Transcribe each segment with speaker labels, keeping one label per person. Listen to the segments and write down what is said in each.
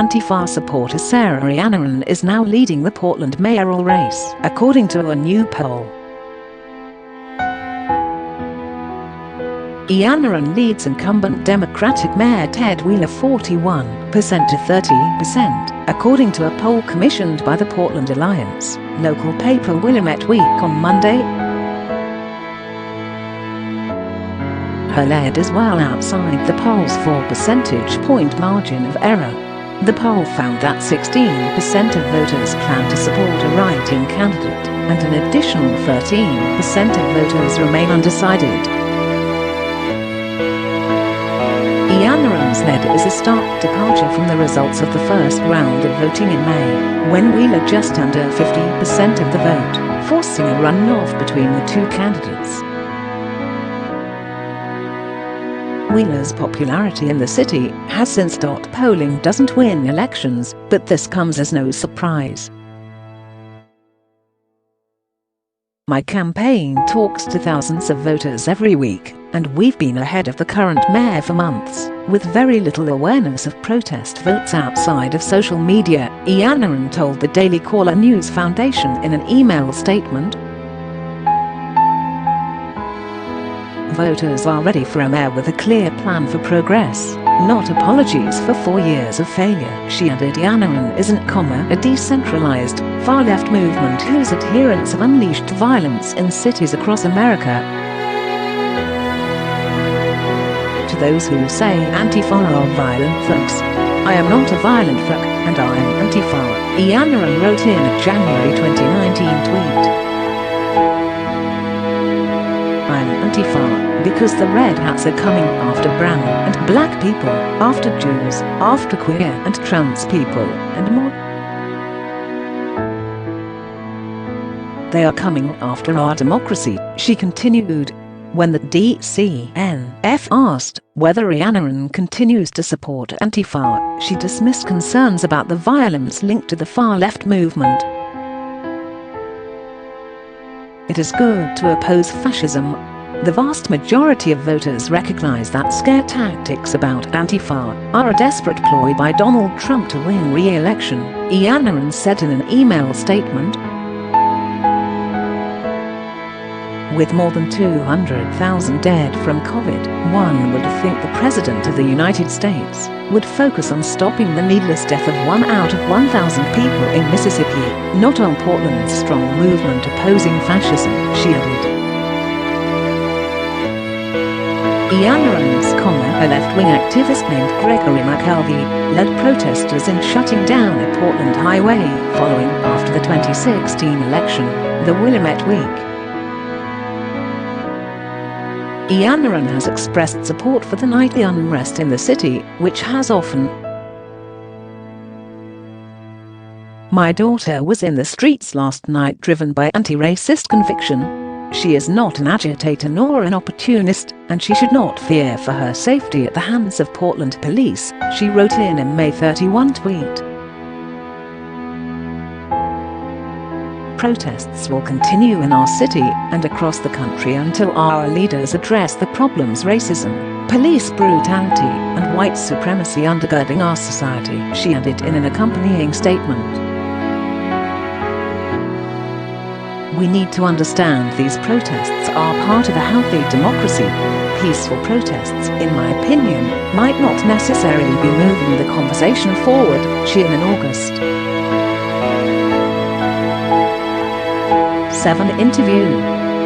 Speaker 1: Antifa supporter Sarah Iannarone is now leading the Portland mayoral race, according to a new poll. Iannarone leads incumbent Democratic Mayor Ted Wheeler 41% to 30%, according to a poll commissioned by the Portland Alliance, local paper Willamette Week on Monday. Her lead is well outside the poll's 4 percentage point margin of error. The poll found that 16% of voters plan to support a write-in candidate, and an additional 13% of voters remain undecided. Iannarone's lead is a stark departure from the results of the first round of voting in May, when Wheeler just under 50% of the vote, forcing a runoff between the two candidates. Wheeler's popularity in the city has since polling doesn't win elections, but this comes as no surprise. My campaign talks to thousands of voters every week, and we've been ahead of the current mayor for months, with very little awareness of protest votes outside of social media, Iannarone told the Daily Caller News Foundation in an email statement. Voters are ready for a mayor with a clear plan for progress, not apologies for 4 years of failure, she added. Iannarone isn't, a decentralized, far-left movement whose adherents have unleashed violence in cities across America. To those who say Antifa are violent thugs, I am not a violent thug, and I am Antifa, Iannarone wrote in a January 2019 tweet. I'm Antifa, because the red hats are coming after brown and black people, after Jews, after queer and trans people, and more. They are coming after our democracy, she continued. When the DCNF asked whether Iannarone continues to support Antifa, she dismissed concerns about the violence linked to the far-left movement. It is good to oppose fascism. The vast majority of voters recognize that scare tactics about Antifa are a desperate ploy by Donald Trump to win re-election, Iannarone said in an email statement. With more than 200,000 dead from COVID, one would think the President of the United States would focus on stopping the needless death of 1 out of 1,000 people in Mississippi, not on Portland's strong movement opposing fascism, she added. Iannarone's, a left-wing activist named Gregory McKelvey, led protesters in shutting down a Portland highway following after the 2016 election, the Willamette Week. Iannarone has expressed support for the nightly unrest in the city, which has often. My daughter was in the streets last night driven by anti-racist conviction. She is not an agitator nor an opportunist, and she should not fear for her safety at the hands of Portland police, she wrote in a May 31 tweet. Protests will continue in our city and across the country until our leaders address the problems racism, police brutality, and white supremacy undergirding our society, she added in an accompanying statement. We need to understand these protests are part of a healthy democracy. Peaceful protests, in my opinion, might not necessarily be moving the conversation forward, she in an August 7 interview.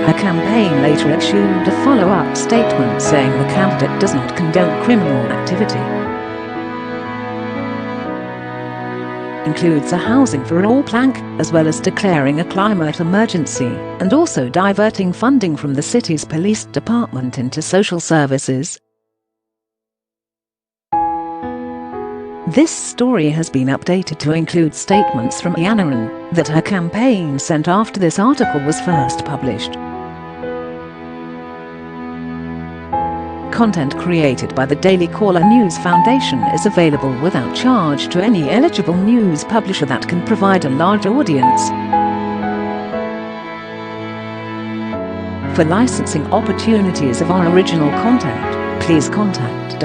Speaker 1: Her campaign later issued a follow-up statement saying the candidate does not condone criminal activity. Includes a housing for all plank, as well as declaring a climate emergency, and also diverting funding from the city's police department into social services. This story has been updated to include statements from Iannarone that her campaign sent after this article was first published. Content created by the Daily Caller News Foundation is available without charge to any eligible news publisher that can provide a large audience. For licensing opportunities of our original content, please contact